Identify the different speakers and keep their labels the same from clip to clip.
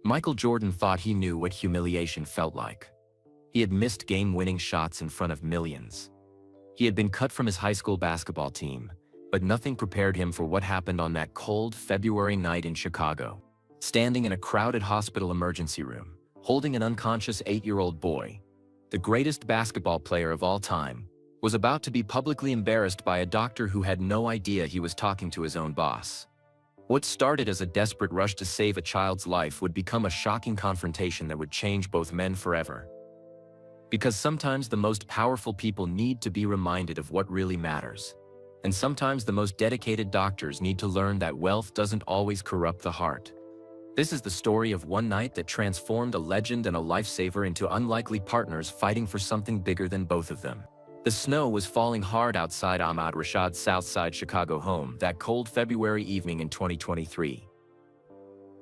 Speaker 1: Michael Jordan thought he knew what humiliation felt like. He had missed game-winning shots in front of millions. He had been cut from his high school basketball team, but nothing prepared him for what happened on that cold February night in Chicago. Standing in a crowded hospital emergency room, holding an unconscious 8-year-old boy, the greatest basketball player of all time, was about to be publicly embarrassed by a doctor who had no idea he was talking to his own boss. What started as a desperate rush to save a child's life would become a shocking confrontation that would change both men forever. Because sometimes the most powerful people need to be reminded of what really matters. And sometimes the most dedicated doctors need to learn that wealth doesn't always corrupt the heart. This is the story of one night that transformed a legend and a lifesaver into unlikely partners fighting for something bigger than both of them. The snow was falling hard outside Ahmad Rashad's Southside Chicago home that cold February evening in 2023.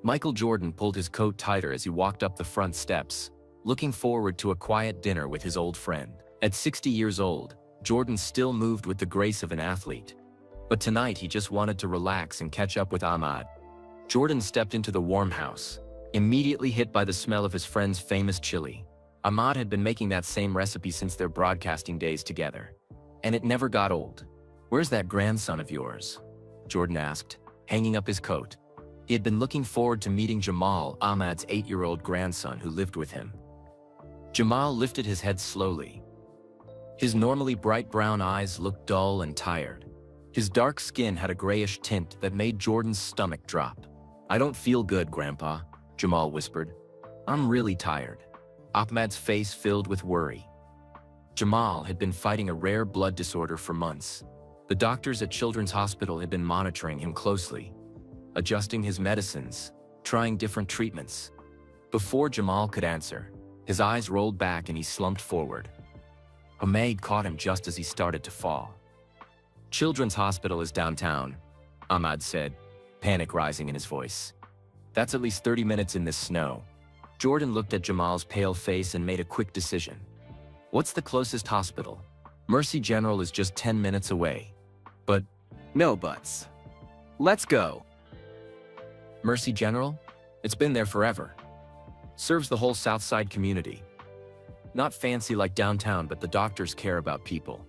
Speaker 1: Michael Jordan pulled his coat tighter as he walked up the front steps, looking forward to a quiet dinner with his old friend. At 60 years old, Jordan still moved with the grace of an athlete. But tonight he just wanted to relax and catch up with Ahmad. Jordan stepped into the warm house, immediately hit by the smell of his friend's famous chili. Ahmad had been making that same recipe since their broadcasting days together, and it never got old. "Where's that grandson of yours?" Jordan asked, hanging up his coat. He had been looking forward to meeting Jamal, Ahmad's 8-year-old grandson who lived with him. Jamal lifted his head slowly. His normally bright brown eyes looked dull and tired. His dark skin had a grayish tint that made Jordan's stomach drop. "I don't feel good, Grandpa," Jamal whispered. "I'm really tired." Ahmad's face filled with worry. Jamal had been fighting a rare blood disorder for months. The doctors at Children's Hospital had been monitoring him closely, adjusting his medicines, trying different treatments. Before Jamal could answer, his eyes rolled back and he slumped forward. A maid caught him just as he started to fall. "Children's Hospital is downtown," Ahmad said, panic rising in his voice. "That's at least 30 minutes in this snow." Jordan looked at Jamal's pale face and made a quick decision. "What's the closest hospital?" "Mercy General is just 10 minutes away." "But..." "No buts. Let's go." "Mercy General? It's been there forever. Serves the whole Southside community. Not fancy like downtown, but the doctors care about people."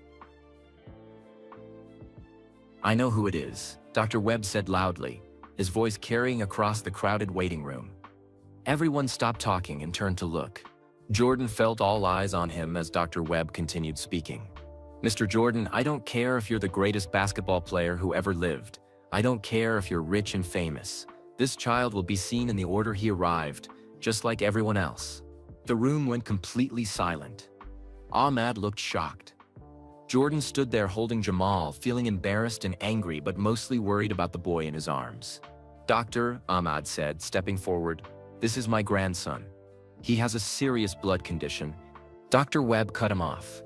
Speaker 1: "I know who it is," Dr. Webb said loudly, his voice carrying across the crowded waiting room. Everyone stopped talking and turned to look. Jordan felt all eyes on him as Dr. Webb continued speaking. "Mr. Jordan, I don't care if you're the greatest basketball player who ever lived. I don't care if you're rich and famous. This child will be seen in the order he arrived, just like everyone else." The room went completely silent. Ahmad looked shocked. Jordan stood there holding Jamal, feeling embarrassed and angry but mostly worried about the boy in his arms. "Doctor," Ahmad said, stepping forward, "this is my grandson. He has a serious blood condition." Dr. Webb cut him off.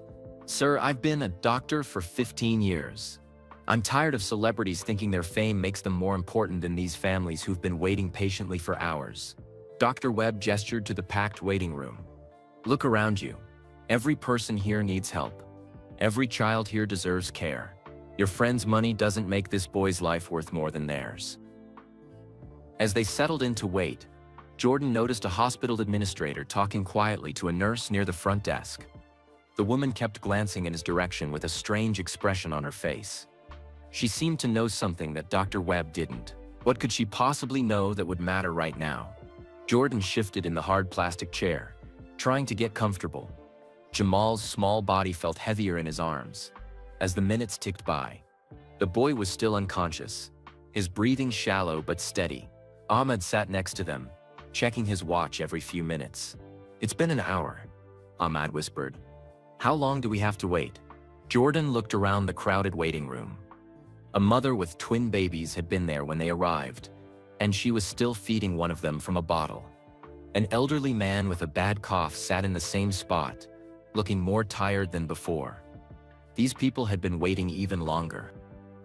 Speaker 1: "Sir, I've been a doctor for 15 years. I'm tired of celebrities thinking their fame makes them more important than these families who've been waiting patiently for hours." Dr. Webb gestured to the packed waiting room. "Look around you. Every person here needs help. Every child here deserves care. Your friend's money doesn't make this boy's life worth more than theirs." As they settled in to wait, Jordan noticed a hospital administrator talking quietly to a nurse near the front desk. The woman kept glancing in his direction with a strange expression on her face. She seemed to know something that Dr. Webb didn't. What could she possibly know that would matter right now? Jordan shifted in the hard plastic chair, trying to get comfortable. Jamal's small body felt heavier in his arms. As the minutes ticked by, the boy was still unconscious, his breathing shallow but steady. Ahmad sat next to them, checking his watch every few minutes. "It's been an hour," Ahmad whispered. "How long do we have to wait?" Jordan looked around the crowded waiting room. A mother with twin babies had been there when they arrived, and she was still feeding one of them from a bottle. An elderly man with a bad cough sat in the same spot, looking more tired than before. These people had been waiting even longer.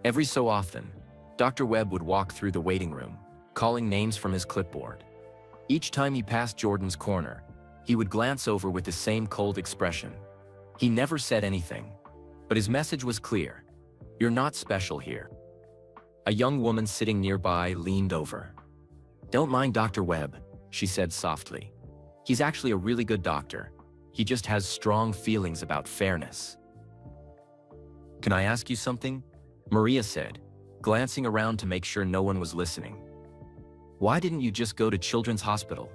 Speaker 1: Every so often, Dr. Webb would walk through the waiting room, calling names from his clipboard. Each time he passed Jordan's corner, he would glance over with the same cold expression. He never said anything, but his message was clear. "You're not special here." A young woman sitting nearby leaned over. "Don't mind Dr. Webb," she said softly. He's actually a really good doctor. He just has strong feelings about fairness. Can I ask you something? Maria said, glancing around to make sure no one was listening. Why didn't you just go to Children's Hospital?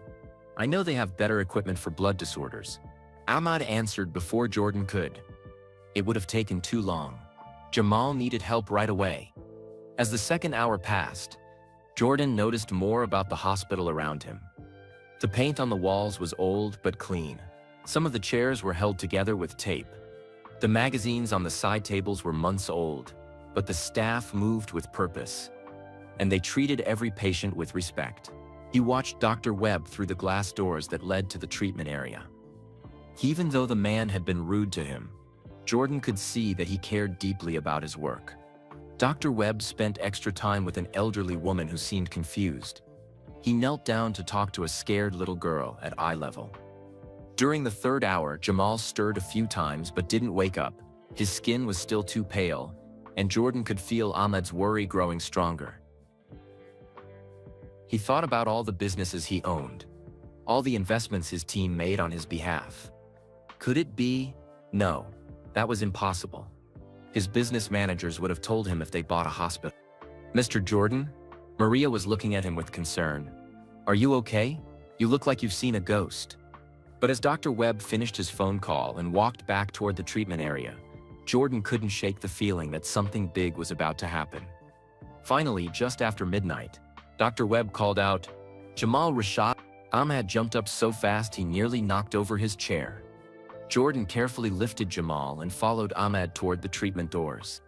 Speaker 1: I know they have better equipment for blood disorders. Ahmad answered before Jordan could. It would have taken too long. Jamal needed help right away. As the second hour passed, Jordan noticed more about the hospital around him. The paint on the walls was old but clean. Some of the chairs were held together with tape. The magazines on the side tables were months old, but the staff moved with purpose, and they treated every patient with respect. He watched Dr. Webb through the glass doors that led to the treatment area. Even though the man had been rude to him, Jordan could see that he cared deeply about his work. Dr. Webb spent extra time with an elderly woman who seemed confused. He knelt down to talk to a scared little girl at eye level. During the third hour, Jamal stirred a few times but didn't wake up. His skin was still too pale, and Jordan could feel Ahmed's worry growing stronger. He thought about all the businesses he owned, all the investments his team made on his behalf. Could it be? No, that was impossible. His business managers would have told him if they bought a hospital. Mr. Jordan? Maria was looking at him with concern. Are you okay? You look like you've seen a ghost. But as Dr. Webb finished his phone call and walked back toward the treatment area, Jordan couldn't shake the feeling that something big was about to happen. Finally, just after midnight, Dr. Webb called out, Jamal Rashad. Ahmad jumped up so fast he nearly knocked over his chair. Jordan carefully lifted Jamal and followed Ahmad toward the treatment doors.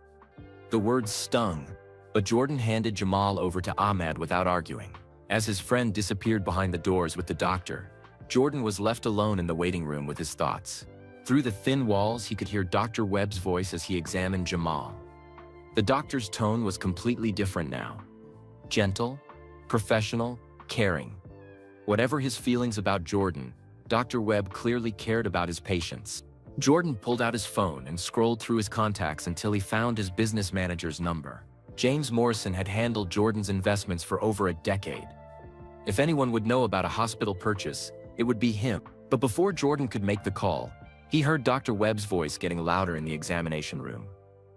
Speaker 1: The words stung, but Jordan handed Jamal over to Ahmad without arguing. As his friend disappeared behind the doors with the doctor, Jordan was left alone in the waiting room with his thoughts. Through the thin walls, he could hear Dr. Webb's voice as he examined Jamal. The doctor's tone was completely different now. Gentle, professional, caring. Whatever his feelings about Jordan, Dr. Webb clearly cared about his patients. Jordan pulled out his phone and scrolled through his contacts until he found his business manager's number. James Morrison had handled Jordan's investments for over a decade. If anyone would know about a hospital purchase, it would be him. But before Jordan could make the call, he heard Dr. Webb's voice getting louder in the examination room.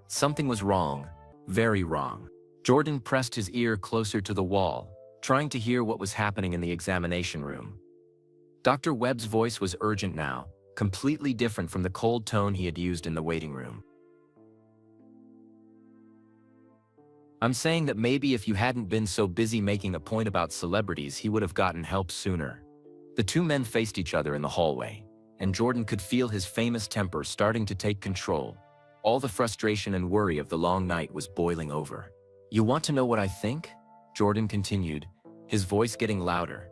Speaker 1: Something was wrong, very wrong. Jordan pressed his ear closer to the wall, trying to hear what was happening in the examination room. Dr. Webb's voice was urgent now, completely different from the cold tone he had used in the waiting room. I'm saying that maybe if you hadn't been so busy making a point about celebrities, he would have gotten help sooner. The two men faced each other in the hallway, and Jordan could feel his famous temper starting to take control. All the frustration and worry of the long night was boiling over. You want to know what I think? Jordan continued, his voice getting louder.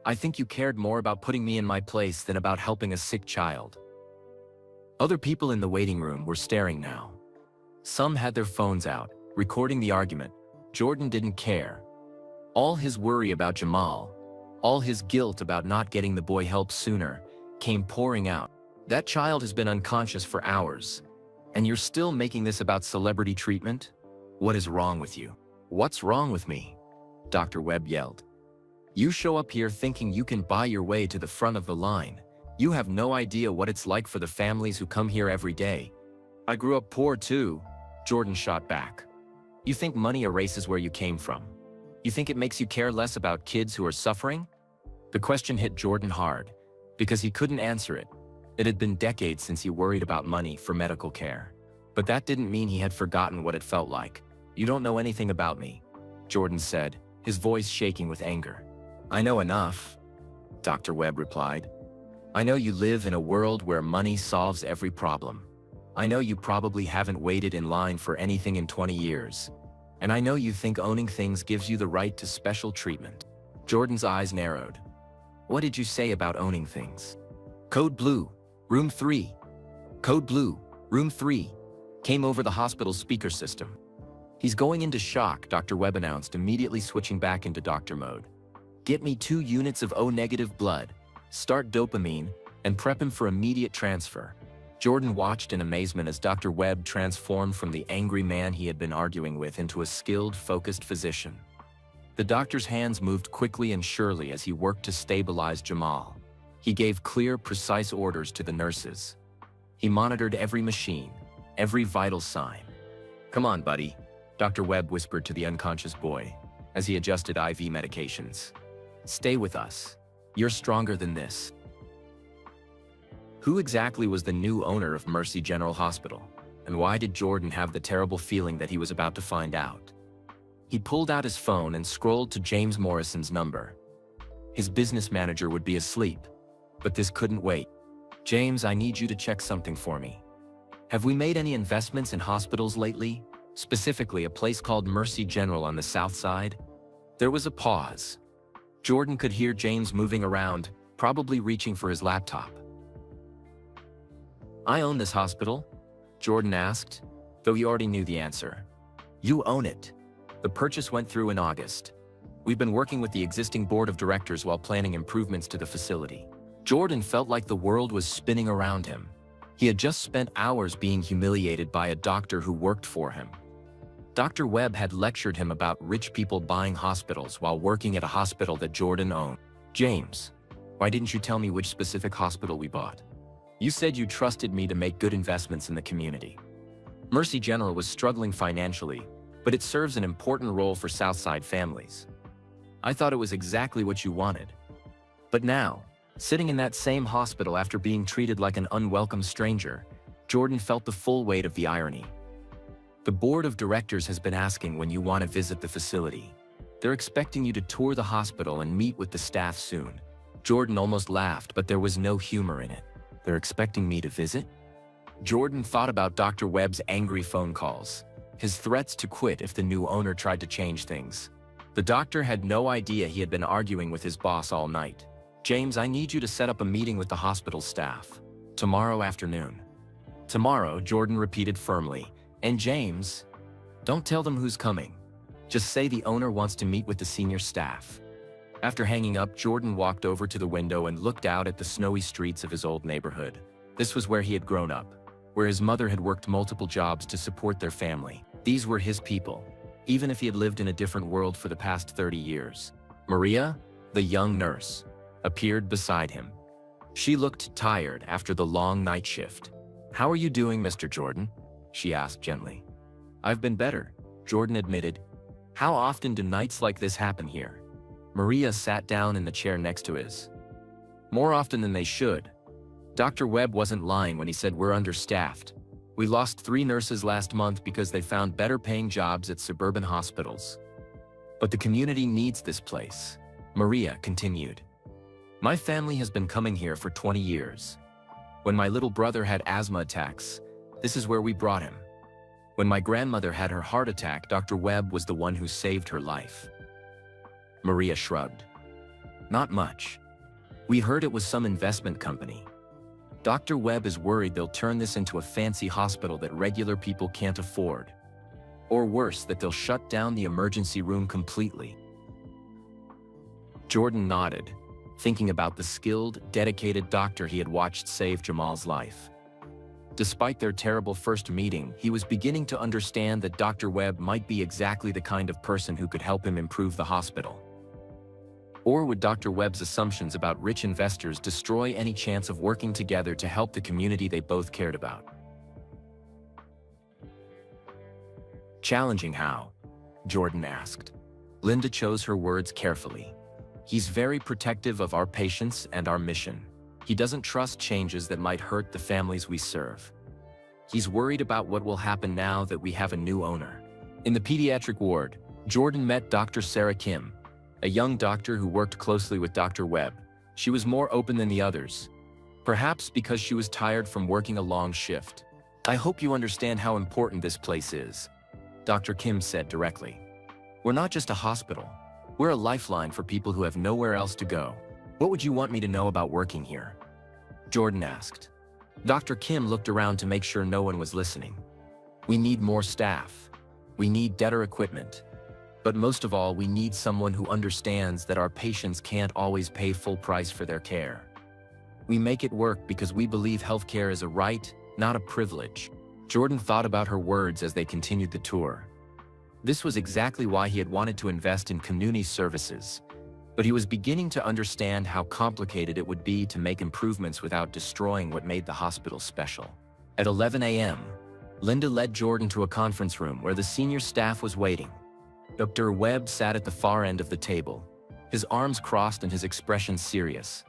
Speaker 1: I think you cared more about putting me in my place than about helping a sick child. Other people in the waiting room were staring now. Some had their phones out, recording the argument. Jordan didn't care. All his worry about Jamal, all his guilt about not getting the boy help sooner, came pouring out. That child has been unconscious for hours, and you're still making this about celebrity treatment? What is wrong with you? What's wrong with me? Dr. Webb yelled. You show up here thinking you can buy your way to the front of the line. You have no idea what it's like for the families who come here every day. I grew up poor too, Jordan shot back. You think money erases where you came from? You think it makes you care less about kids who are suffering? The question hit Jordan hard, because he couldn't answer it. It had been decades since he worried about money for medical care. But that didn't mean he had forgotten what it felt like. You don't know anything about me, Jordan said, his voice shaking with anger. I know enough, Dr. Webb replied. I know you live in a world where money solves every problem. I know you probably haven't waited in line for anything in 20 years. And I know you think owning things gives you the right to special treatment. Jordan's eyes narrowed. What did you say about owning things? Code Blue, Room 3. Code Blue, Room 3, came over the hospital's speaker system. He's going into shock, Dr. Webb announced, immediately switching back into doctor mode. Get me 2 units of O-negative blood, start dopamine, and prep him for immediate transfer. Jordan watched in amazement as Dr. Webb transformed from the angry man he had been arguing with into a skilled, focused physician. The doctor's hands moved quickly and surely as he worked to stabilize Jamal. He gave clear, precise orders to the nurses. He monitored every machine, every vital sign. "Come on, buddy," Dr. Webb whispered to the unconscious boy as he adjusted IV medications. "Stay with us. You're stronger than this." Who exactly was the new owner of Mercy General Hospital, and why did Jordan have the terrible feeling that he was about to find out? He pulled out his phone and scrolled to James Morrison's number. His business manager would be asleep, but this couldn't wait. "James, I need you to check something for me. Have we made any investments in hospitals lately? Specifically, a place called Mercy General on the south side?" There was a pause. Jordan could hear James moving around, probably reaching for his laptop. "I own this hospital?" Jordan asked, though he already knew the answer. "You own it. The purchase went through in August. We've been working with the existing board of directors while planning improvements to the facility." Jordan felt like the world was spinning around him. He had just spent hours being humiliated by a doctor who worked for him. Dr. Webb had lectured him about rich people buying hospitals while working at a hospital that Jordan owned. "James, why didn't you tell me which specific hospital we bought? You said you trusted me to make good investments in the community." Mercy General was struggling financially, but it serves an important role for Southside families. "I thought it was exactly what you wanted." But now, sitting in that same hospital after being treated like an unwelcome stranger, Jordan felt the full weight of the irony. "The board of directors has been asking when you want to visit the facility. They're expecting you to tour the hospital and meet with the staff soon." Jordan almost laughed, but there was no humor in it. "They're expecting me to visit?" Jordan thought about Dr. Webb's angry phone calls, his threats to quit if the new owner tried to change things. The doctor had no idea he had been arguing with his boss all night. "James, I need you to set up a meeting with the hospital staff. Tomorrow afternoon." "Tomorrow," Jordan repeated firmly. "And James, don't tell them who's coming. Just say the owner wants to meet with the senior staff." After hanging up, Jordan walked over to the window and looked out at the snowy streets of his old neighborhood. This was where he had grown up, where his mother had worked multiple jobs to support their family. These were his people, even if he had lived in a different world for the past 30 years. Maria, the young nurse, appeared beside him. She looked tired after the long night shift. "How are you doing, Mr. Jordan?" she asked gently. "I've been better," Jordan admitted. "How often do nights like this happen here?" Maria sat down in the chair next to his. "More often than they should. Dr. Webb wasn't lying when he said we're understaffed. We lost 3 nurses last month because they found better paying jobs at suburban hospitals. But the community needs this place," Maria continued. "My family has been coming here for 20 years. When my little brother had asthma attacks, this is where we brought him. When my grandmother had her heart attack, Dr. Webb was the one who saved her life." Maria shrugged. "Not much. We heard it was some investment company. Dr. Webb is worried they'll turn this into a fancy hospital that regular people can't afford. Or worse, that they'll shut down the emergency room completely." Jordan nodded, thinking about the skilled, dedicated doctor he had watched save Jamal's life. Despite their terrible first meeting, he was beginning to understand that Dr. Webb might be exactly the kind of person who could help him improve the hospital. Or would Dr. Webb's assumptions about rich investors destroy any chance of working together to help the community they both cared about? "Challenging how?" Jordan asked. Linda chose her words carefully. "He's very protective of our patients and our mission. He doesn't trust changes that might hurt the families we serve. He's worried about what will happen now that we have a new owner." In the pediatric ward, Jordan met Dr. Sarah Kim, a young doctor who worked closely with Dr. Webb. She was more open than the others, perhaps because she was tired from working a long shift. "I hope you understand how important this place is," Dr. Kim said directly. "We're not just a hospital. We're a lifeline for people who have nowhere else to go." "What would you want me to know about working here?" Jordan asked. Dr. Kim looked around to make sure no one was listening. "We need more staff. We need better equipment. But most of all, we need someone who understands that our patients can't always pay full price for their care. We make it work because we believe healthcare is a right, not a privilege." Jordan thought about her words as they continued the tour. This was exactly why he had wanted to invest in Continuum's services, but he was beginning to understand how complicated it would be to make improvements without destroying what made the hospital special. At 11 a.m., Linda led Jordan to a conference room where the senior staff was waiting. Dr. Webb sat at the far end of the table, his arms crossed and his expression serious.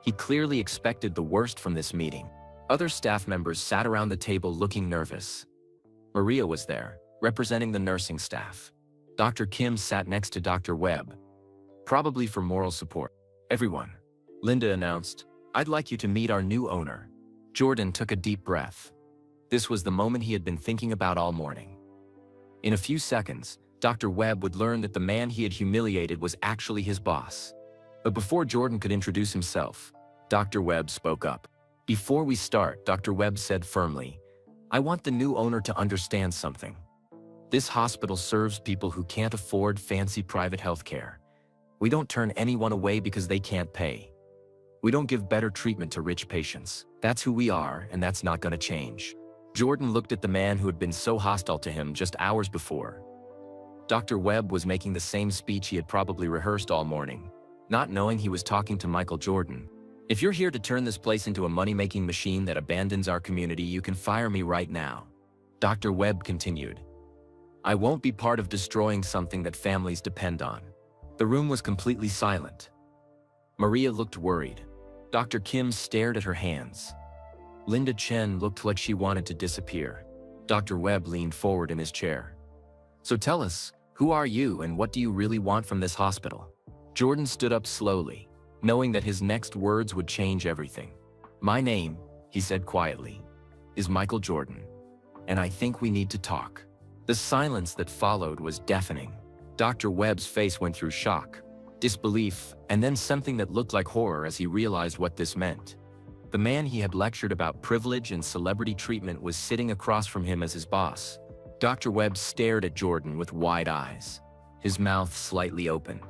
Speaker 1: He clearly expected the worst from this meeting. Other staff members sat around the table looking nervous. Maria was there, representing the nursing staff. Dr. Kim sat next to Dr. Webb, probably for moral support. "Everyone," Linda announced, "I'd like you to meet our new owner." Jordan took a deep breath. This was the moment he had been thinking about all morning. In a few seconds, Dr. Webb would learn that the man he had humiliated was actually his boss. But before Jordan could introduce himself, Dr. Webb spoke up. "Before we start," Dr. Webb said firmly, "I want the new owner to understand something. This hospital serves people who can't afford fancy private health care. We don't turn anyone away because they can't pay. We don't give better treatment to rich patients. That's who we are, and that's not going to change." Jordan looked at the man who had been so hostile to him just hours before. Dr. Webb was making the same speech he had probably rehearsed all morning, not knowing he was talking to Michael Jordan. "If you're here to turn this place into a money-making machine that abandons our community, you can fire me right now." Dr. Webb continued, "I won't be part of destroying something that families depend on." The room was completely silent. Maria looked worried. Dr. Kim stared at her hands. Linda Chen looked like she wanted to disappear. Dr. Webb leaned forward in his chair. "So tell us, who are you and what do you really want from this hospital?" Jordan stood up slowly, knowing that his next words would change everything. "My name," he said quietly, "is Michael Jordan, and I think we need to talk." The silence that followed was deafening. Dr. Webb's face went through shock, disbelief, and then something that looked like horror as he realized what this meant. The man he had lectured about privilege and celebrity treatment was sitting across from him as his boss. Dr. Webb stared at Jordan with wide eyes, his mouth slightly open.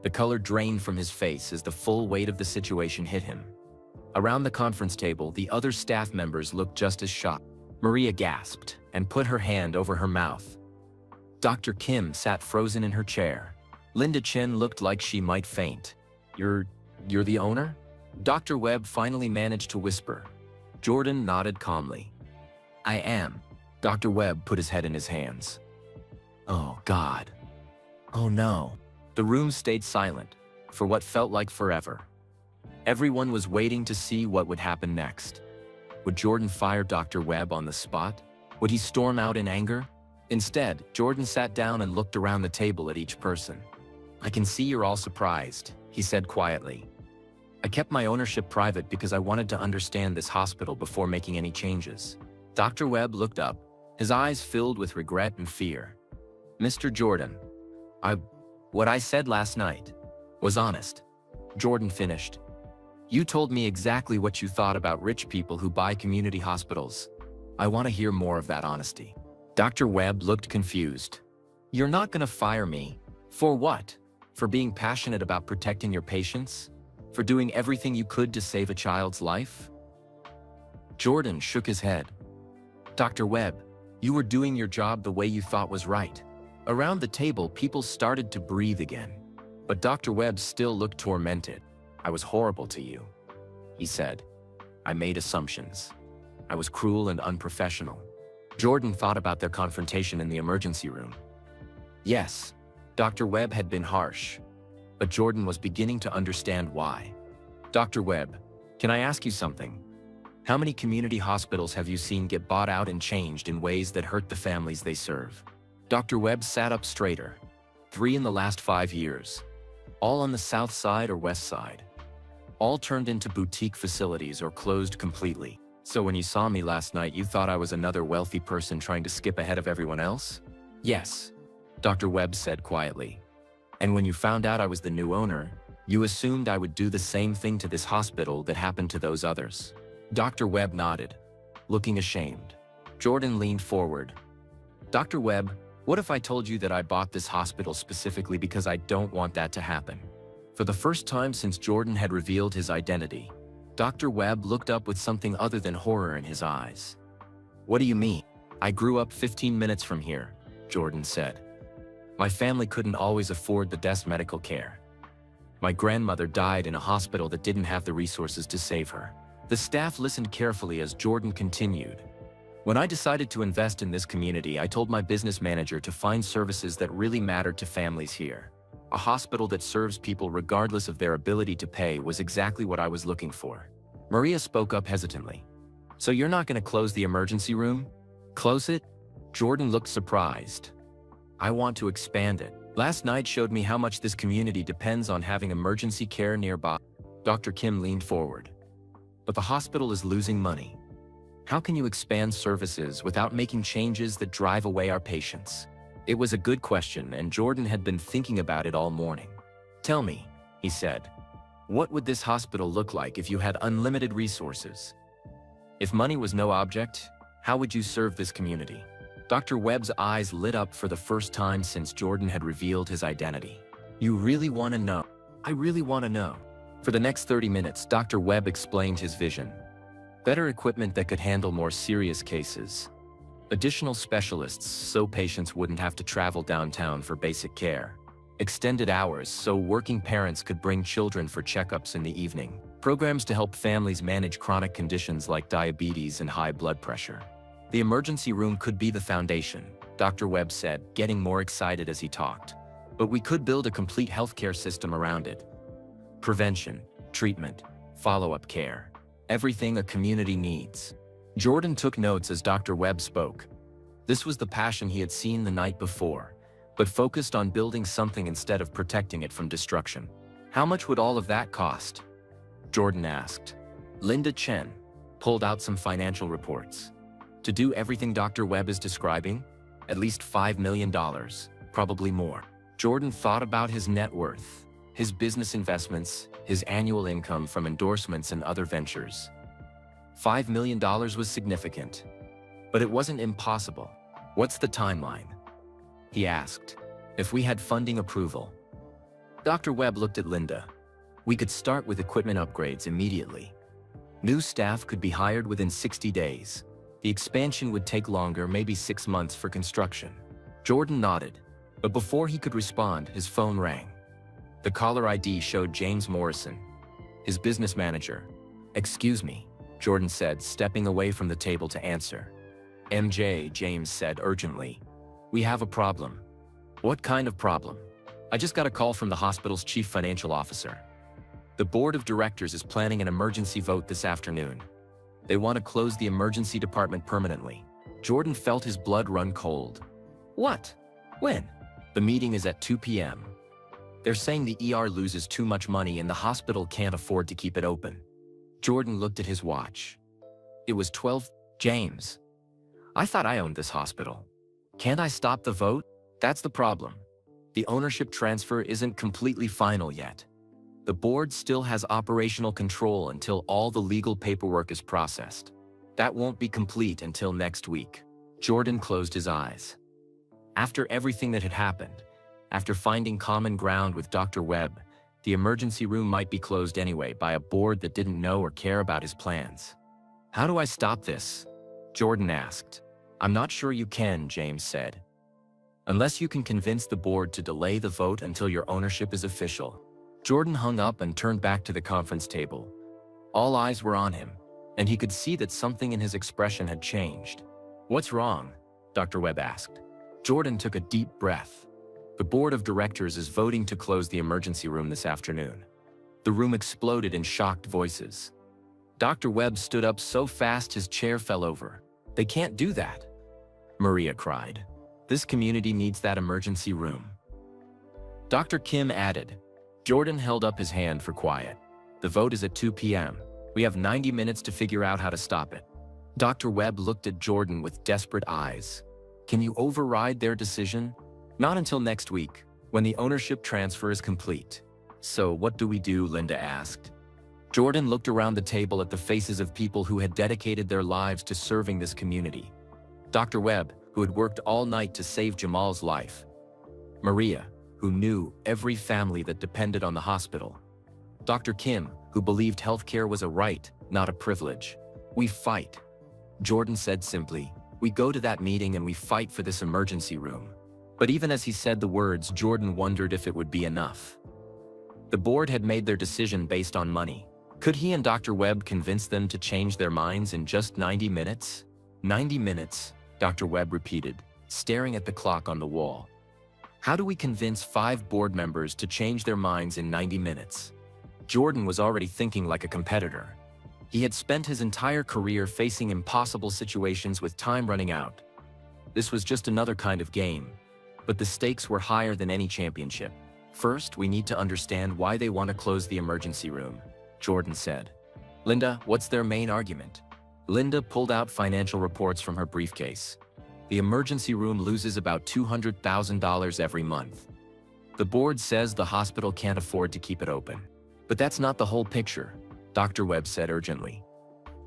Speaker 1: The color drained from his face as the full weight of the situation hit him. Around the conference table, the other staff members looked just as shocked. Maria gasped and put her hand over her mouth. Dr. Kim sat frozen in her chair. Linda Chen looked like she might faint. You're the owner?" Dr. Webb finally managed to whisper. Jordan nodded calmly. "I am." Dr. Webb put his head in his hands. "Oh, God. Oh, no." The room stayed silent for what felt like forever. Everyone was waiting to see what would happen next. Would Jordan fire Dr. Webb on the spot? Would he storm out in anger? Instead, Jordan sat down and looked around the table at each person. "I can see you're all surprised," he said quietly. "I kept my ownership private because I wanted to understand this hospital before making any changes." Dr. Webb looked up, his eyes filled with regret and fear. "Mr. Jordan, what I said last night was honest." Jordan finished. "You told me exactly what you thought about rich people who buy community hospitals. I want to hear more of that honesty." Dr. Webb looked confused. "You're not going to fire me. For what? For being passionate about protecting your patients? For doing everything you could to save a child's life?" Jordan shook his head. "Dr. Webb, you were doing your job the way you thought was right." Around the table, people started to breathe again. But Dr. Webb still looked tormented. "I was horrible to you," he said. "I made assumptions. I was cruel and unprofessional." Jordan thought about their confrontation in the emergency room. Yes, Dr. Webb had been harsh, but Jordan was beginning to understand why. "Dr. Webb, can I ask you something? How many community hospitals have you seen get bought out and changed in ways that hurt the families they serve?" Dr. Webb sat up straighter. 3 in the last 5 years. All on the south side or west side. All turned into boutique facilities or closed completely. "So when you saw me last night, you thought I was another wealthy person trying to skip ahead of everyone else?" "Yes," Dr. Webb said quietly. "And when you found out I was the new owner, you assumed I would do the same thing to this hospital that happened to those others." Dr. Webb nodded, looking ashamed. Jordan leaned forward. "Dr. Webb, what if I told you that I bought this hospital specifically because I don't want that to happen?" For the first time since Jordan had revealed his identity, Dr. Webb looked up with something other than horror in his eyes. "What do you mean?" "I grew up 15 minutes from here," Jordan said. My family couldn't always afford the best medical care. My grandmother died in a hospital that didn't have the resources to save her. The staff listened carefully as Jordan continued. When I decided to invest in this community, I told my business manager to find services that really mattered to families here. A hospital that serves people regardless of their ability to pay was exactly what I was looking for. Maria spoke up hesitantly. So you're not going to close the emergency room? Close it? Jordan looked surprised. I want to expand it. Last night showed me how much this community depends on having emergency care nearby. Dr. Kim leaned forward. But the hospital is losing money. How can you expand services without making changes that drive away our patients? It was a good question, and Jordan had been thinking about it all morning. Tell me, he said, what would this hospital look like if you had unlimited resources? If money was no object, how would you serve this community? Dr. Webb's eyes lit up for the first time since Jordan had revealed his identity. You really want to know? I really want to know. For the next 30 minutes, Dr. Webb explained his vision. Better equipment that could handle more serious cases. Additional specialists so patients wouldn't have to travel downtown for basic care. Extended hours so working parents could bring children for checkups in the evening. Programs to help families manage chronic conditions like diabetes and high blood pressure. The emergency room could be the foundation, Dr. Webb said, getting more excited as he talked. But we could build a complete healthcare system around it. Prevention, treatment, follow-up care. Everything a community needs. Jordan took notes as Dr. Webb spoke. This was the passion he had seen the night before, but focused on building something instead of protecting it from destruction. How much would all of that cost? Jordan asked. Linda Chen pulled out some financial reports. To do everything Dr. Webb is describing? At least $5 million, probably more. Jordan thought about his net worth, his business investments, his annual income from endorsements and other ventures. $5 million was significant, but it wasn't impossible. What's the timeline? He asked. If we had funding approval. Dr. Webb looked at Linda. We could start with equipment upgrades immediately. New staff could be hired within 60 days. The expansion would take longer, maybe 6 months for construction. Jordan nodded, but before he could respond, his phone rang. The caller ID showed James Morrison, his business manager. Excuse me, Jordan said, stepping away from the table to answer. MJ, James said urgently. We have a problem. What kind of problem? I just got a call from the hospital's chief financial officer. The board of directors is planning an emergency vote this afternoon. They want to close the emergency department permanently. Jordan felt his blood run cold. What? When? The meeting is at 2 p.m. They're saying the ER loses too much money and the hospital can't afford to keep it open. Jordan looked at his watch. It was 12. James. I thought I owned this hospital. Can't I stop the vote? That's the problem. The ownership transfer isn't completely final yet. The board still has operational control until all the legal paperwork is processed. That won't be complete until next week. Jordan closed his eyes. After everything that had happened, after finding common ground with Dr. Webb, the emergency room might be closed anyway by a board that didn't know or care about his plans. How do I stop this? Jordan asked. I'm not sure you can, James said. Unless you can convince the board to delay the vote until your ownership is official. Jordan hung up and turned back to the conference table. All eyes were on him, and he could see that something in his expression had changed. What's wrong? Dr. Webb asked. Jordan took a deep breath. The board of directors is voting to close the emergency room this afternoon. The room exploded in shocked voices. Dr. Webb stood up so fast his chair fell over. They can't do that, Maria cried. This community needs that emergency room. Dr. Kim added. Jordan held up his hand for quiet. The vote is at 2 p.m. We have 90 minutes to figure out how to stop it. Dr. Webb looked at Jordan with desperate eyes. Can you override their decision? Not until next week, when the ownership transfer is complete. So what do we do? Linda asked. Jordan looked around the table at the faces of people who had dedicated their lives to serving this community. Dr. Webb, who had worked all night to save Jamal's life. Maria, who knew every family that depended on the hospital. Dr. Kim, who believed healthcare was a right, not a privilege. We fight. Jordan said simply, we go to that meeting and we fight for this emergency room. But even as he said the words, Jordan wondered if it would be enough. The board had made their decision based on money. Could he and Dr. Webb convince them to change their minds in just 90 minutes? 90 minutes, Dr. Webb repeated, staring at the clock on the wall. How do we convince 5 board members to change their minds in 90 minutes? Jordan was already thinking like a competitor. He had spent his entire career facing impossible situations with time running out. This was just another kind of game, but the stakes were higher than any championship. First, we need to understand why they want to close the emergency room, Jordan said. Linda, what's their main argument? Linda pulled out financial reports from her briefcase. The emergency room loses about $200,000 every month. The board says the hospital can't afford to keep it open. But that's not the whole picture, Dr. Webb said urgently.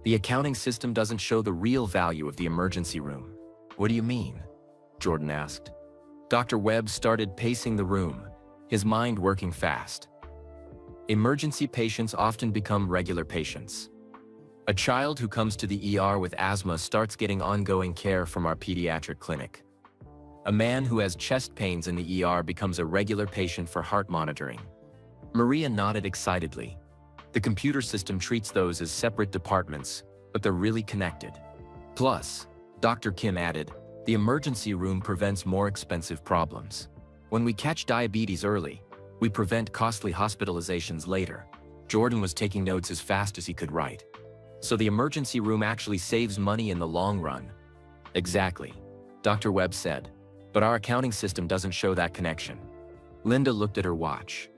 Speaker 1: The accounting system doesn't show the real value of the emergency room. What do you mean? Jordan asked. Dr. Webb started pacing the room, his mind working fast. Emergency patients often become regular patients. A child who comes to the ER with asthma starts getting ongoing care from our pediatric clinic. A man who has chest pains in the ER becomes a regular patient for heart monitoring. Maria nodded excitedly. The computer system treats those as separate departments, but they're really connected. Plus, Dr. Kim added, the emergency room prevents more expensive problems. When we catch diabetes early, we prevent costly hospitalizations later. Jordan was taking notes as fast as he could write. So the emergency room actually saves money in the long run. Exactly, Dr. Webb said. But our accounting system doesn't show that connection. Linda looked at her watch.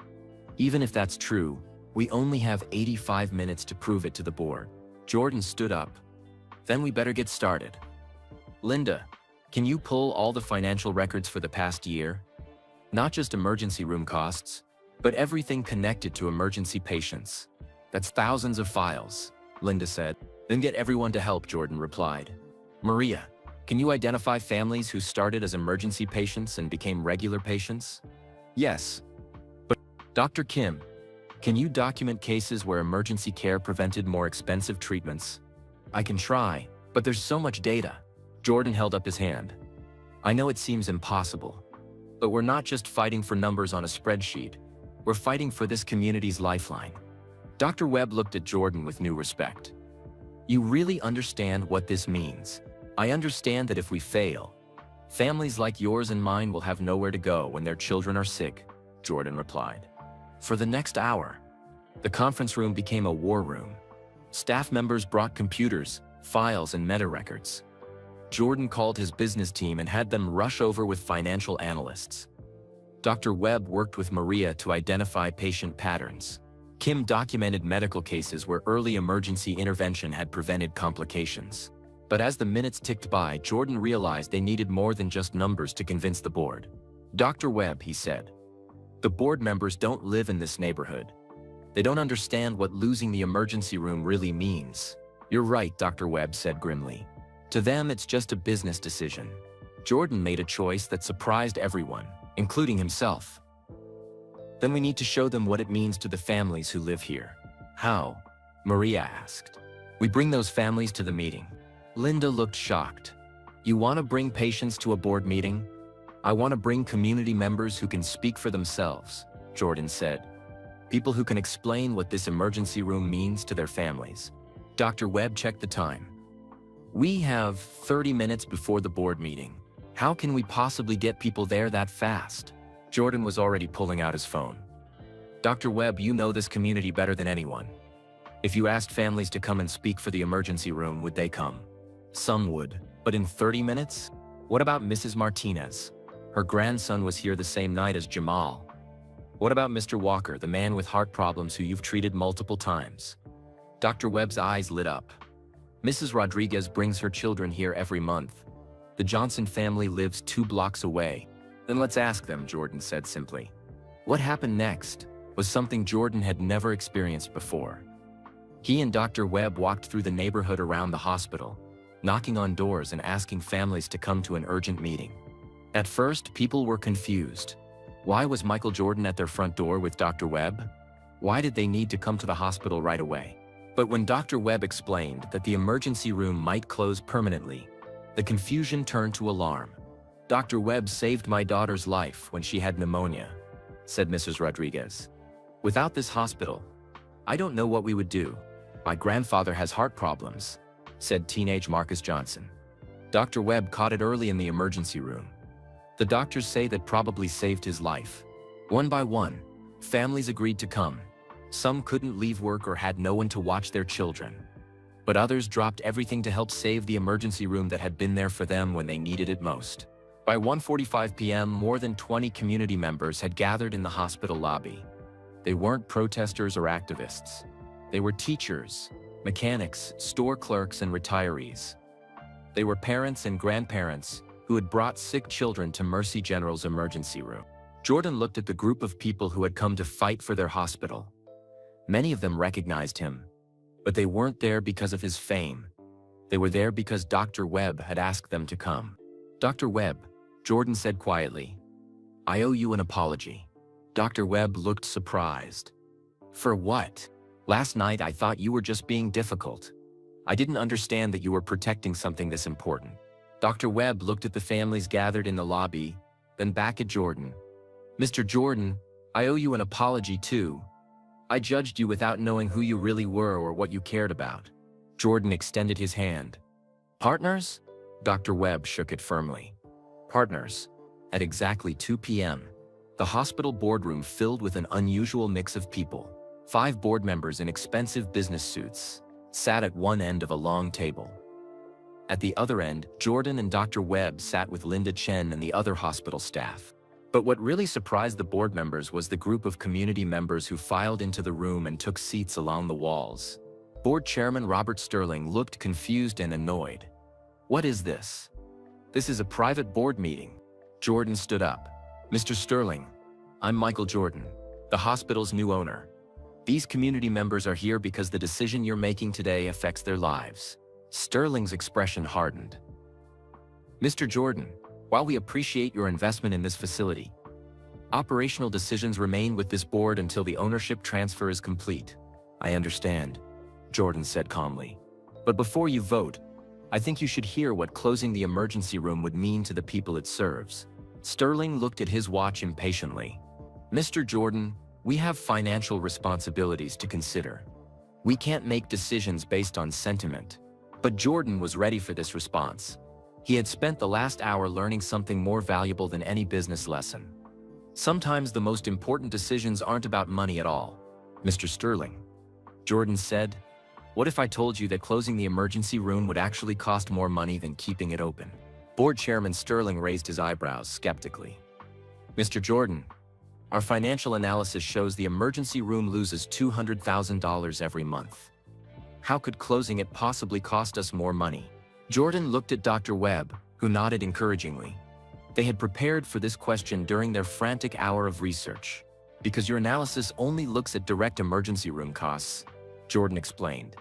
Speaker 1: Even if that's true, we only have 85 minutes to prove it to the board. Jordan stood up. Then we better get started. Linda, can you pull all the financial records for the past year? Not just emergency room costs, but everything connected to emergency patients. That's thousands of files, Linda said. Then get everyone to help, Jordan replied. Maria, can you identify families who started as emergency patients and became regular patients? Yes. But Dr. Kim, can you document cases where emergency care prevented more expensive treatments? I can try, but there's so much data. Jordan held up his hand. I know it seems impossible, but we're not just fighting for numbers on a spreadsheet. We're fighting for this community's lifeline. Dr. Webb looked at Jordan with new respect. You really understand what this means. I understand that if we fail, families like yours and mine will have nowhere to go when their children are sick, Jordan replied. For the next hour, the conference room became a war room. Staff members brought computers, files, and meta records. Jordan called his business team and had them rush over with financial analysts. Dr. Webb worked with Maria to identify patient patterns. Kim documented medical cases where early emergency intervention had prevented complications. But as the minutes ticked by, Jordan realized they needed more than just numbers to convince the board. Dr. Webb, he said, the board members don't live in this neighborhood. They don't understand what losing the emergency room really means. You're right, Dr. Webb said grimly. To them, it's just a business decision. Jordan made a choice that surprised everyone, including himself. Then we need to show them what it means to the families who live here. How? Maria asked. We bring those families to the meeting. Linda looked shocked. You want to bring patients to a board meeting? I want to bring community members who can speak for themselves, Jordan said. People who can explain what this emergency room means to their families. Dr. Webb checked the time. We have 30 minutes before the board meeting. How can we possibly get people there that fast? Jordan was already pulling out his phone. Dr. Webb, you know this community better than anyone. If you asked families to come and speak for the emergency room, would they come? Some would, but in 30 minutes? What about Mrs. Martinez? Her grandson was here the same night as Jamal. What about Mr. Walker, the man with heart problems who you've treated multiple times? Dr. Webb's eyes lit up. Mrs. Rodriguez brings her children here every month. The Johnson family lives 2 blocks away. Then let's ask them, Jordan said simply. What happened next was something Jordan had never experienced before. He and Dr. Webb walked through the neighborhood around the hospital, knocking on doors and asking families to come to an urgent meeting. At first, people were confused. Why was Michael Jordan at their front door with Dr. Webb? Why did they need to come to the hospital right away? But when Dr. Webb explained that the emergency room might close permanently, the confusion turned to alarm. "Dr. Webb saved my daughter's life when she had pneumonia," said Mrs. Rodriguez. "Without this hospital, I don't know what we would do. My grandfather has heart problems," said teenage Marcus Johnson. "Dr. Webb caught it early in the emergency room. The doctors say that probably saved his life." One by one, families agreed to come. Some couldn't leave work or had no one to watch their children. But others dropped everything to help save the emergency room that had been there for them when they needed it most. By 1:45 p.m., more than 20 community members had gathered in the hospital lobby. They weren't protesters or activists. They were teachers, mechanics, store clerks, and retirees. They were parents and grandparents who had brought sick children to Mercy General's emergency room. Jordan looked at the group of people who had come to fight for their hospital. Many of them recognized him, but they weren't there because of his fame. They were there because Dr. Webb had asked them to come. "Dr. Webb," Jordan said quietly, "I owe you an apology." Dr. Webb looked surprised. "For what?" "Last night I thought you were just being difficult. I didn't understand that you were protecting something this important." Dr. Webb looked at the families gathered in the lobby, then back at Jordan. "Mr. Jordan, I owe you an apology too. I judged you without knowing who you really were or what you cared about." Jordan extended his hand. "Partners?" Dr. Webb shook it firmly. "Partners." At exactly 2 p.m., the hospital boardroom filled with an unusual mix of people. 5 board members in expensive business suits sat at one end of a long table. At the other end, Jordan and Dr. Webb sat with Linda Chen and the other hospital staff. But what really surprised the board members was the group of community members who filed into the room and took seats along the walls. Board Chairman Robert Sterling looked confused and annoyed. "What is this? This is a private board meeting." Jordan stood up. "Mr. Sterling, I'm Michael Jordan, the hospital's new owner. These community members are here because the decision you're making today affects their lives." Sterling's expression hardened. "Mr. Jordan, while we appreciate your investment in this facility, operational decisions remain with this board until the ownership transfer is complete." "I understand," Jordan said calmly. "But before you vote, I think you should hear what closing the emergency room would mean to the people it serves." Sterling looked at his watch impatiently. "Mr. Jordan, we have financial responsibilities to consider. We can't make decisions based on sentiment." But Jordan was ready for this response. He had spent the last hour learning something more valuable than any business lesson. Sometimes the most important decisions aren't about money at all. "Mr. Sterling," Jordan said, "what if I told you that closing the emergency room would actually cost more money than keeping it open?" Board Chairman Sterling raised his eyebrows skeptically. "Mr. Jordan, our financial analysis shows the emergency room loses $200,000 every month. How could closing it possibly cost us more money?" Jordan looked at Dr. Webb, who nodded encouragingly. They had prepared for this question during their frantic hour of research. "Because your analysis only looks at direct emergency room costs," Jordan explained.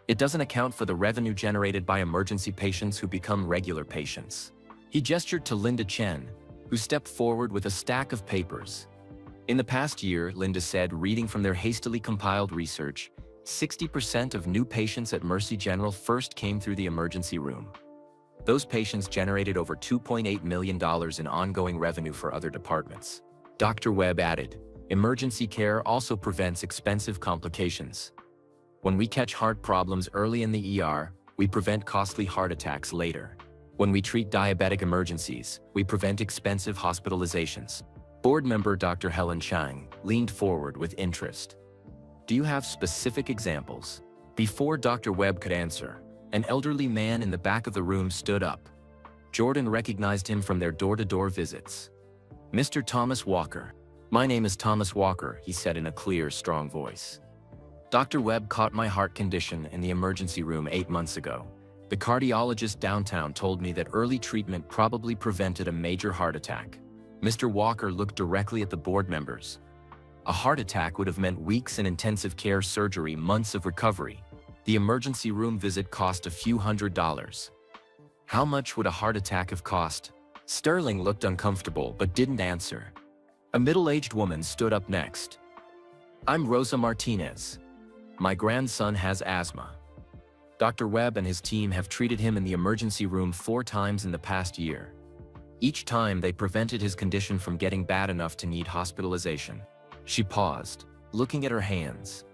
Speaker 1: "It doesn't account for the revenue generated by emergency patients who become regular patients." He gestured to Linda Chen, who stepped forward with a stack of papers. "In the past year," Linda said, reading from their hastily compiled research, 60% of new patients at Mercy General first came through the emergency room. Those patients generated over $2.8 million in ongoing revenue for other departments." Dr. Webb added, "Emergency care also prevents expensive complications. When we catch heart problems early in the ER, we prevent costly heart attacks later. When we treat diabetic emergencies, we prevent expensive hospitalizations." Board member Dr. Helen Chang leaned forward with interest. "Do you have specific examples?" Before Dr. Webb could answer, an elderly man in the back of the room stood up. Jordan recognized him from their door-to-door visits. "Mr. Thomas Walker." "My name is Thomas Walker," he said in a clear, strong voice. "Dr. Webb caught my heart condition in the emergency room 8 months ago. The cardiologist downtown told me that early treatment probably prevented a major heart attack." Mr. Walker looked directly at the board members. A heart attack would have meant weeks in intensive care surgery, months of recovery. The emergency room visit cost a few $100s. How much would a heart attack have cost? Sterling looked uncomfortable but didn't answer. A middle-aged woman stood up next. "I'm Rosa Martinez. My grandson has asthma. Dr. Webb and his team have treated him in the emergency room 4 times in the past year. Each time they prevented his condition from getting bad enough to need hospitalization. She paused, looking at her hands.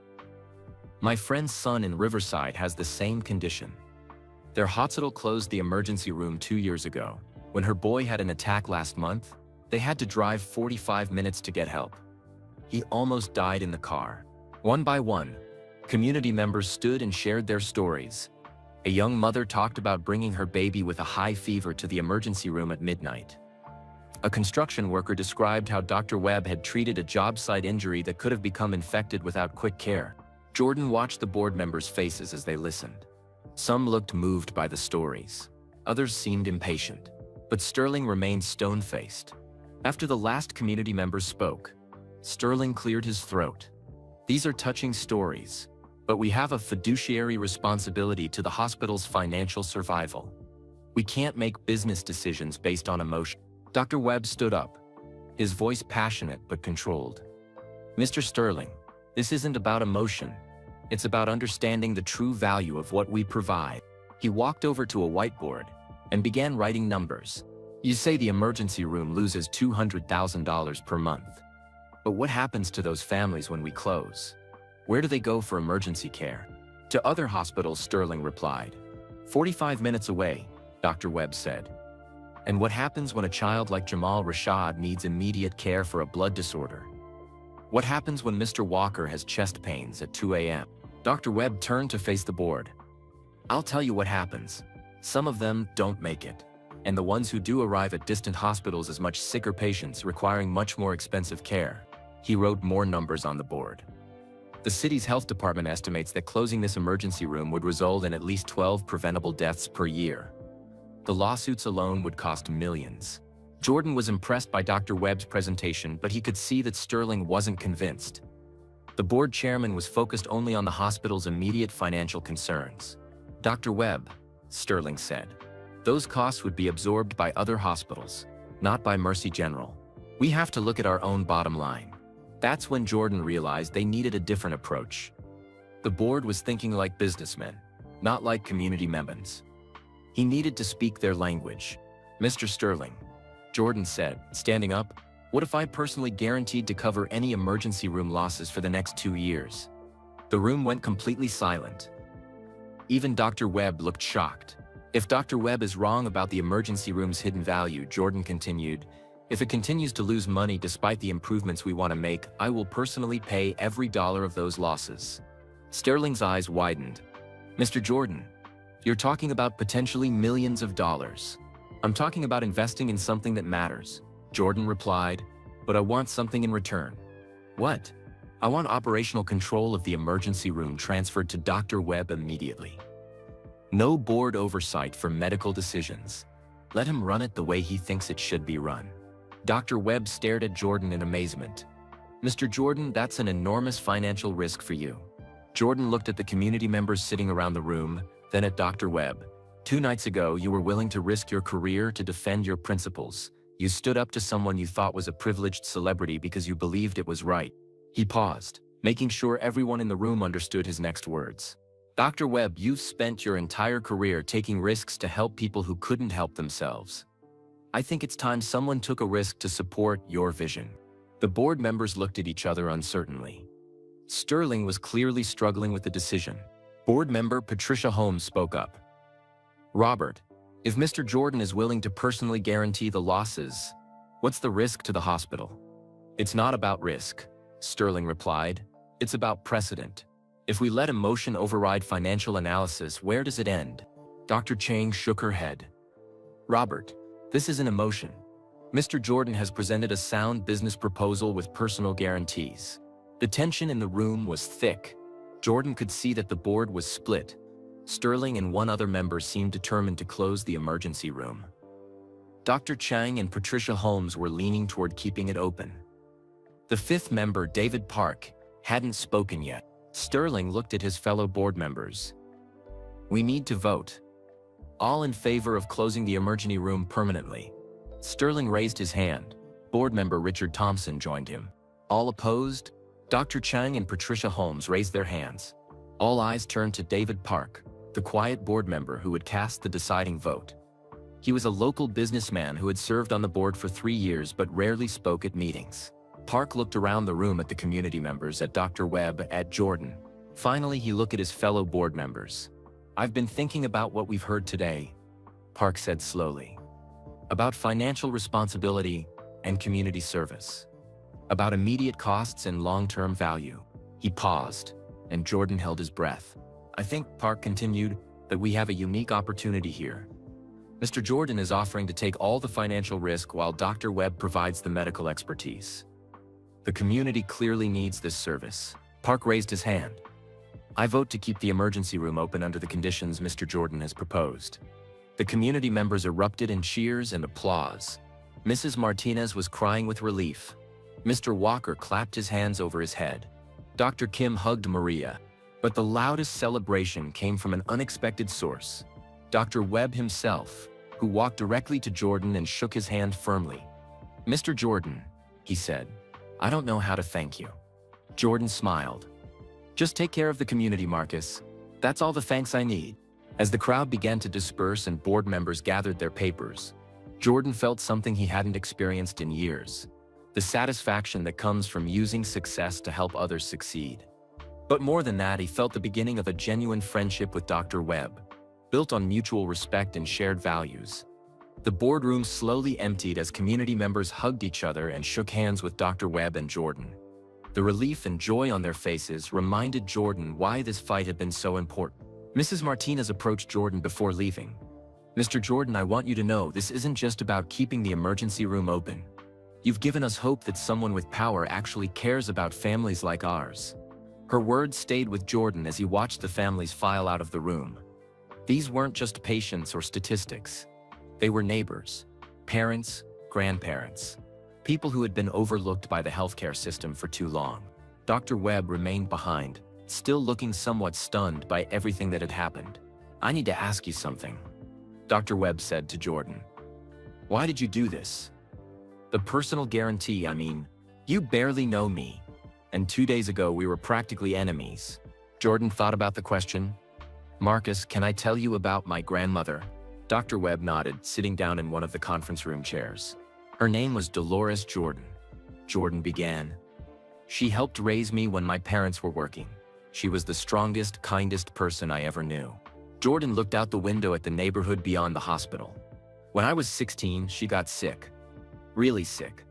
Speaker 1: My friend's son in Riverside has the same condition. Their hospital closed the emergency room 2 years ago. When her boy had an attack last month, they had to drive 45 minutes to get help. He almost died in the car. One by one, community members stood and shared their stories. A young mother talked about bringing her baby with a high fever to the emergency room at midnight. A construction worker described how Dr. Webb had treated a job site injury that could have become infected without quick care. Jordan watched the board members' faces as they listened. Some looked moved by the stories. Others seemed impatient. But Sterling remained stone-faced. After the last community member spoke, Sterling cleared his throat. These are touching stories, but we have a fiduciary responsibility to the hospital's financial survival. We can't make business decisions based on emotion. Dr. Webb stood up, his voice passionate but controlled. Mr. Sterling, this isn't about emotion. It's about understanding the true value of what we provide. He walked over to a whiteboard and began writing numbers. You say the emergency room loses $200,000 per month. But what happens to those families when we close? Where do they go for emergency care? To other hospitals, Sterling replied. 45 minutes away, Dr. Webb said. And what happens when a child like Jamal Rashad needs immediate care for a blood disorder? What happens when Mr. Walker has chest pains at 2 a.m.? Dr. Webb turned to face the board. I'll tell you what happens. Some of them don't make it. And the ones who do arrive at distant hospitals as much sicker patients requiring much more expensive care. He wrote more numbers on the board. The city's health department estimates that closing this emergency room would result in at least 12 preventable deaths per year. The lawsuits alone would cost millions. Jordan was impressed by Dr. Webb's presentation, but he could see that Sterling wasn't convinced. The board chairman was focused only on the hospital's immediate financial concerns. Dr. Webb, Sterling said, those costs would be absorbed by other hospitals, not by Mercy General. We have to look at our own bottom line. That's when Jordan realized they needed a different approach. The board was thinking like businessmen, not like community members. He needed to speak their language. Mr. Sterling, Jordan said, standing up, what if I personally guaranteed to cover any emergency room losses for the next 2 years? The room went completely silent. Even Dr. Webb looked shocked. If Dr. Webb is wrong about the emergency room's hidden value, Jordan continued, if it continues to lose money despite the improvements we want to make, I will personally pay every dollar of those losses. Sterling's eyes widened. Mr. Jordan, you're talking about potentially millions of dollars. I'm talking about investing in something that matters, Jordan replied, but I want something in return. What? I want operational control of the emergency room transferred to Dr. Webb immediately. No board oversight for medical decisions. Let him run it the way he thinks it should be run. Dr. Webb stared at Jordan in amazement. Mr. Jordan, that's an enormous financial risk for you. Jordan looked at the community members sitting around the room, then at Dr. Webb. 2 nights ago, you were willing to risk your career to defend your principles. You stood up to someone you thought was a privileged celebrity because you believed it was right. He paused, making sure everyone in the room understood his next words. Dr. Webb, you've spent your entire career taking risks to help people who couldn't help themselves. I think it's time someone took a risk to support your vision. The board members looked at each other uncertainly. Sterling was clearly struggling with the decision. Board member Patricia Holmes spoke up. Robert, if Mr. Jordan is willing to personally guarantee the losses, what's the risk to the hospital? It's not about risk, Sterling replied. It's about precedent. If we let emotion override financial analysis, where does it end? Dr. Chang shook her head. Robert, this isn't emotion. Mr. Jordan has presented a sound business proposal with personal guarantees. The tension in the room was thick. Jordan could see that the board was split. Sterling and one other member seemed determined to close the emergency room. Dr. Chang and Patricia Holmes were leaning toward keeping it open. The 5th member, David Park, hadn't spoken yet. Sterling looked at his fellow board members. We need to vote. All in favor of closing the emergency room permanently. Sterling raised his hand. Board member Richard Thompson joined him. All opposed? Dr. Chang and Patricia Holmes raised their hands. All eyes turned to David Park, the quiet board member who would cast the deciding vote. He was a local businessman who had served on the board for 3 years but rarely spoke at meetings. Park looked around the room at the community members, at Dr. Webb, at Jordan. Finally, he looked at his fellow board members. "I've been thinking about what we've heard today," Park said slowly. "About financial responsibility and community service. About immediate costs and long-term value." He paused, and Jordan held his breath. "I think," Park continued, "that we have a unique opportunity here. Mr. Jordan is offering to take all the financial risk while Dr. Webb provides the medical expertise. The community clearly needs this service." Park raised his hand. "I vote to keep the emergency room open under the conditions Mr. Jordan has proposed." The community members erupted in cheers and applause. Mrs. Martinez was crying with relief. Mr. Walker clapped his hands over his head. Dr. Kim hugged Maria. But the loudest celebration came from an unexpected source. Dr. Webb himself, who walked directly to Jordan and shook his hand firmly. "Mr. Jordan," he said, "I don't know how to thank you." Jordan smiled. "Just take care of the community, Marcus. That's all the thanks I need." As the crowd began to disperse and board members gathered their papers, Jordan felt something he hadn't experienced in years: the satisfaction that comes from using success to help others succeed. But more than that, he felt the beginning of a genuine friendship with Dr. Webb, built on mutual respect and shared values. The boardroom slowly emptied as community members hugged each other and shook hands with Dr. Webb and Jordan. The relief and joy on their faces reminded Jordan why this fight had been so important. Mrs. Martinez approached Jordan before leaving. "Mr. Jordan, I want you to know this isn't just about keeping the emergency room open. You've given us hope that someone with power actually cares about families like ours." Her words stayed with Jordan as he watched the families file out of the room. These weren't just patients or statistics. They were neighbors, parents, grandparents, people who had been overlooked by the healthcare system for too long. Dr. Webb remained behind, still looking somewhat stunned by everything that had happened. "I need to ask you something," Dr. Webb said to Jordan. "Why did you do this? The personal guarantee, I mean, you barely know me, and 2 days ago we were practically enemies." Jordan thought about the question. "Marcus, can I tell you about my grandmother?" Dr. Webb nodded, sitting down in one of the conference room chairs. "Her name was Dolores Jordan." Jordan began. "She helped raise me when my parents were working. She was the strongest, kindest person I ever knew." Jordan looked out the window at the neighborhood beyond the hospital. "When I was 16, she got sick. Really sick.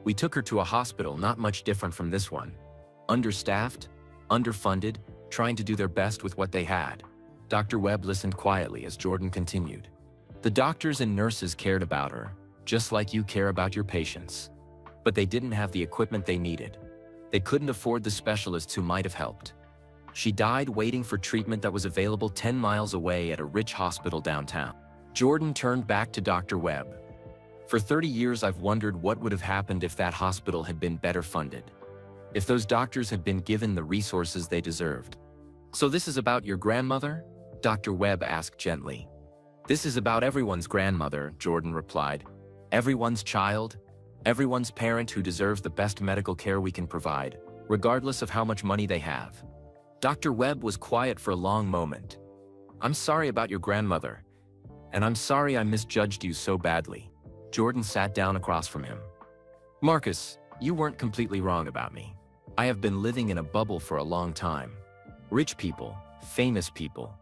Speaker 1: We took her to a hospital not much different from this one. Understaffed, underfunded, trying to do their best with what they had." Dr. Webb listened quietly as Jordan continued. "The doctors and nurses cared about her, just like you care about your patients. But they didn't have the equipment they needed. They couldn't afford the specialists who might have helped. She died waiting for treatment that was available 10 miles away at a rich hospital downtown." Jordan turned back to Dr. Webb. "For 30 years I've wondered what would have happened if that hospital had been better funded. If those doctors had been given the resources they deserved." "So this is about your grandmother?" Dr. Webb asked gently. "This is about everyone's grandmother," Jordan replied. "Everyone's child, everyone's parent who deserves the best medical care we can provide, regardless of how much money they have." Dr. Webb was quiet for a long moment. "I'm sorry about your grandmother, and I'm sorry I misjudged you so badly." Jordan sat down across from him. "Marcus, you weren't completely wrong about me. I have been living in a bubble for a long time. Rich people, famous people.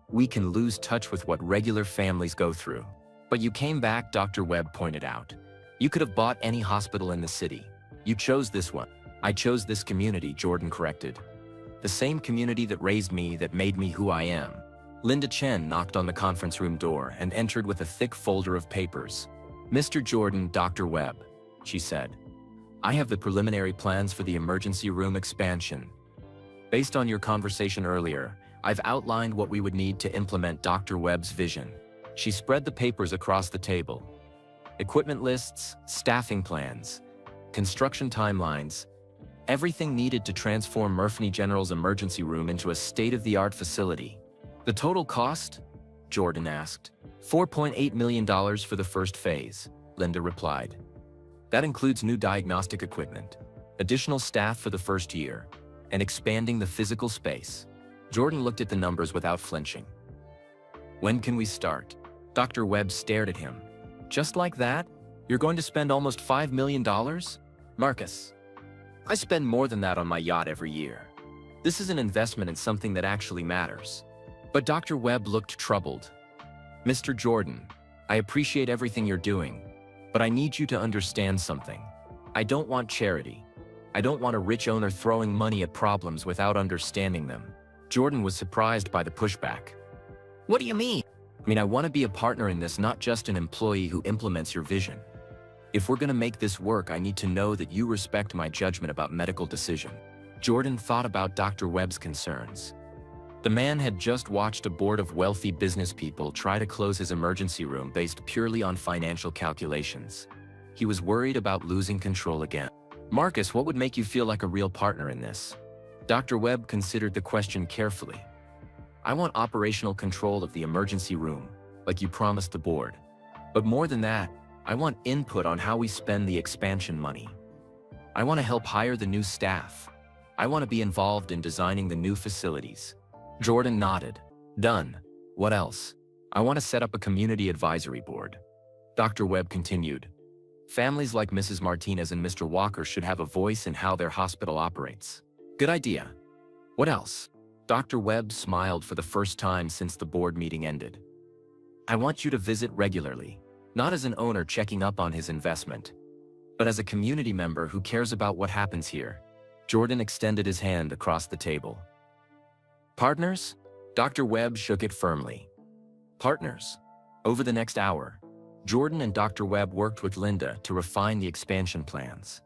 Speaker 1: We can lose touch with what regular families go through. But you came back," Dr. Webb pointed out. "You could have bought any hospital in the city. You chose this one." "I chose this community," Jordan corrected. "The same community that raised me, that made me who I am." Linda Chen knocked on the conference room door and entered with a thick folder of papers. "Mr. Jordan, Dr. Webb," she said. "I have the preliminary plans for the emergency room expansion. Based on your conversation earlier, I've outlined what we would need to implement Dr. Webb's vision." She spread the papers across the table. Equipment lists, staffing plans, construction timelines, everything needed to transform Murphy General's emergency room into a state-of-the-art facility. "The total cost?" Jordan asked. $4.8 million for the first phase, Linda replied. "That includes new diagnostic equipment, additional staff for the first year, and expanding the physical space." Jordan looked at the numbers without flinching. "When can we start?" Dr. Webb stared at him. Just like that? You're going to spend almost $5 million? Marcus, I spend more than that on my yacht every year. This is an investment in something that actually matters. But Dr. Webb looked troubled. Mr. Jordan, I appreciate everything you're doing, but I need you to understand something. I don't want charity. I don't want a rich owner throwing money at problems without understanding them. Jordan was surprised by the pushback. What do you mean? I want to be a partner in this, not just an employee who implements your vision. If we're going to make this work, I need to know that you respect my judgment about medical decision. Jordan thought about Dr. Webb's concerns. The man had just watched a board of wealthy business people try to close his emergency room based purely on financial calculations. He was worried about losing control again. Marcus, what would make you feel like a real partner in this? Dr. Webb considered the question carefully. I want operational control of the emergency room, like you promised the board. But more than that, I want input on how we spend the expansion money. I want to help hire the new staff. I want to be involved in designing the new facilities. Jordan nodded. Done. What else? I want to set up a community advisory board. Dr. Webb continued. Families like Mrs. Martinez and Mr. Walker should have a voice in how their hospital operates. Good idea. What else? Dr. Webb smiled for the first time since the board meeting ended. I want you to visit regularly, not as an owner checking up on his investment, but as a community member who cares about what happens here. Jordan extended his hand across the table. Partners? Dr. Webb shook it firmly. Partners. Over the next hour, Jordan and Dr. Webb worked with Linda to refine the expansion plans.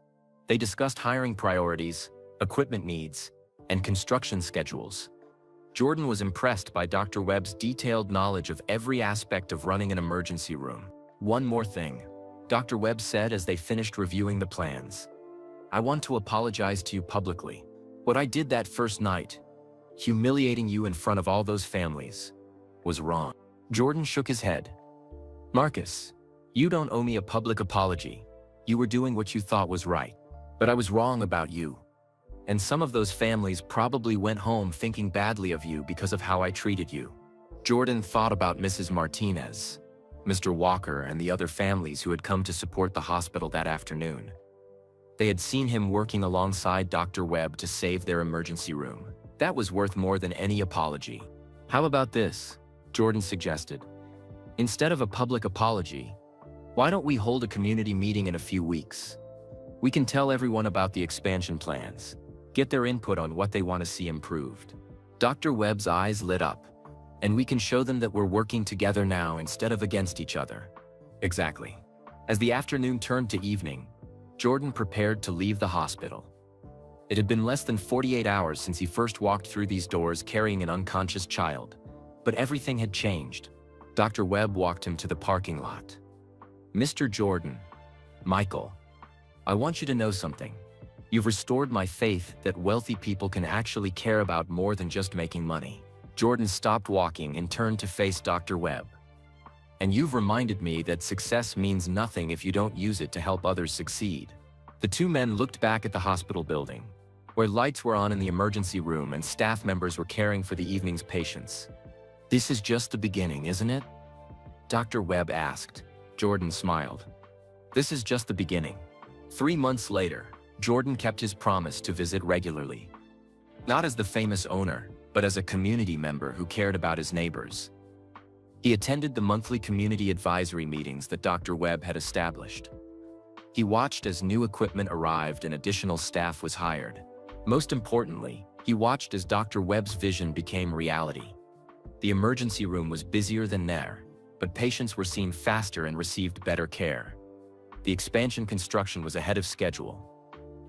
Speaker 1: They discussed hiring priorities, equipment needs, and construction schedules. Jordan was impressed by Dr. Webb's detailed knowledge of every aspect of running an emergency room. One more thing, Dr. Webb said as they finished reviewing the plans. I want to apologize to you publicly. What I did that first night, humiliating you in front of all those families, was wrong. Jordan shook his head. Marcus, you don't owe me a public apology. You were doing what you thought was right. But I was wrong about you. And some of those families probably went home thinking badly of you because of how I treated you. Jordan thought about Mrs. Martinez, Mr. Walker, and the other families who had come to support the hospital that afternoon. They had seen him working alongside Dr. Webb to save their emergency room. That was worth more than any apology. How about this? Jordan suggested. Instead of a public apology, why don't we hold a community meeting in a few weeks? We can tell everyone about the expansion plans, get their input on what they want to see improved. Dr. Webb's eyes lit up, and we can show them that we're working together now instead of against each other. Exactly. As the afternoon turned to evening, Jordan prepared to leave the hospital. It had been less than 48 hours since he first walked through these doors carrying an unconscious child, but everything had changed. Dr. Webb walked him to the parking lot. Mr. Jordan, Michael, I want you to know something. You've restored my faith that wealthy people can actually care about more than just making money. Jordan stopped walking and turned to face Dr. Webb. And you've reminded me that success means nothing if you don't use it to help others succeed. The two men looked back at the hospital building, where lights were on in the emergency room and staff members were caring for the evening's patients. This is just the beginning, isn't it? Dr. Webb asked. Jordan smiled. This is just the beginning. 3 months later, Jordan kept his promise to visit regularly. Not as the famous owner, but as a community member who cared about his neighbors. He attended the monthly community advisory meetings that Dr. Webb had established. He watched as new equipment arrived and additional staff was hired. Most importantly, he watched as Dr. Webb's vision became reality. The emergency room was busier than ever, but patients were seen faster and received better care. The expansion construction was ahead of schedule.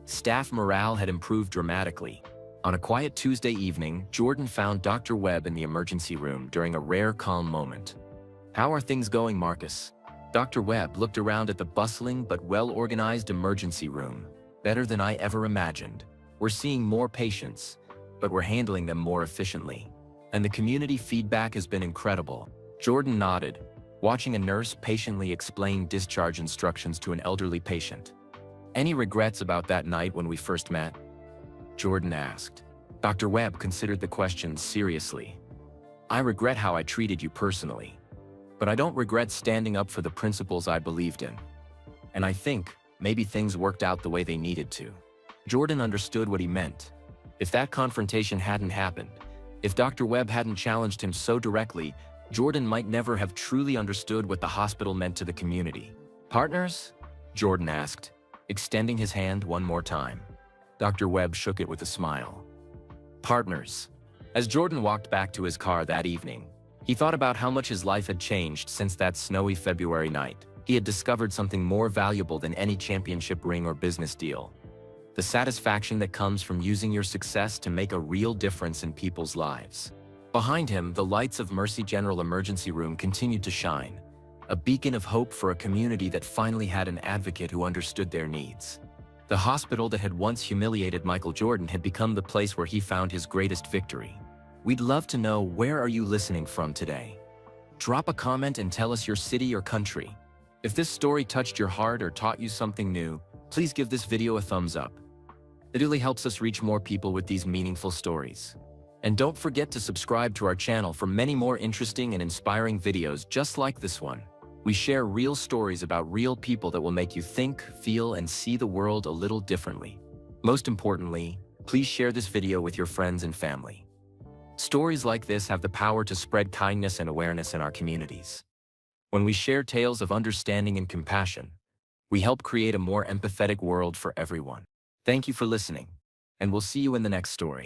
Speaker 1: Staff morale had improved dramatically. On a quiet Tuesday evening, Jordan found Dr. Webb in the emergency room during a rare calm moment. How are things going, Marcus? Dr. Webb looked around at the bustling but well-organized emergency room. Better than I ever imagined. We're seeing more patients, but we're handling them more efficiently. And the community feedback has been incredible. Jordan nodded, watching a nurse patiently explain discharge instructions to an elderly patient. Any regrets about that night when we first met? Jordan asked. Dr. Webb considered the question seriously. I regret how I treated you personally. but I don't regret standing up for the principles I believed in. And I think, maybe things worked out the way they needed to. Jordan understood what he meant. If that confrontation hadn't happened, if Dr. Webb hadn't challenged him so directly, Jordan might never have truly understood what the hospital meant to the community. "Partners?" Jordan asked, extending his hand one more time. Dr. Webb shook it with a smile. "Partners." As Jordan walked back to his car that evening, he thought about how much his life had changed since that snowy February night. He had discovered something more valuable than any championship ring or business deal: the satisfaction that comes from using your success to make a real difference in people's lives. Behind him, the lights of Mercy General Emergency Room continued to shine, a beacon of hope for a community that finally had an advocate who understood their needs. The hospital that had once humiliated Michael Jordan had become the place where he found his greatest victory. We'd love to know, where are you listening from today? Drop a comment and tell us your city or country. If this story touched your heart or taught you something new, please give this video a thumbs up. It really helps us reach more people with these meaningful stories. And don't forget to subscribe to our channel for many more interesting and inspiring videos just like this one. We share real stories about real people that will make you think, feel, and see the world a little differently. Most importantly, please share this video with your friends and family. Stories like this have the power to spread kindness and awareness in our communities. When we share tales of understanding and compassion, we help create a more empathetic world for everyone. Thank you for listening, and we'll see you in the next story.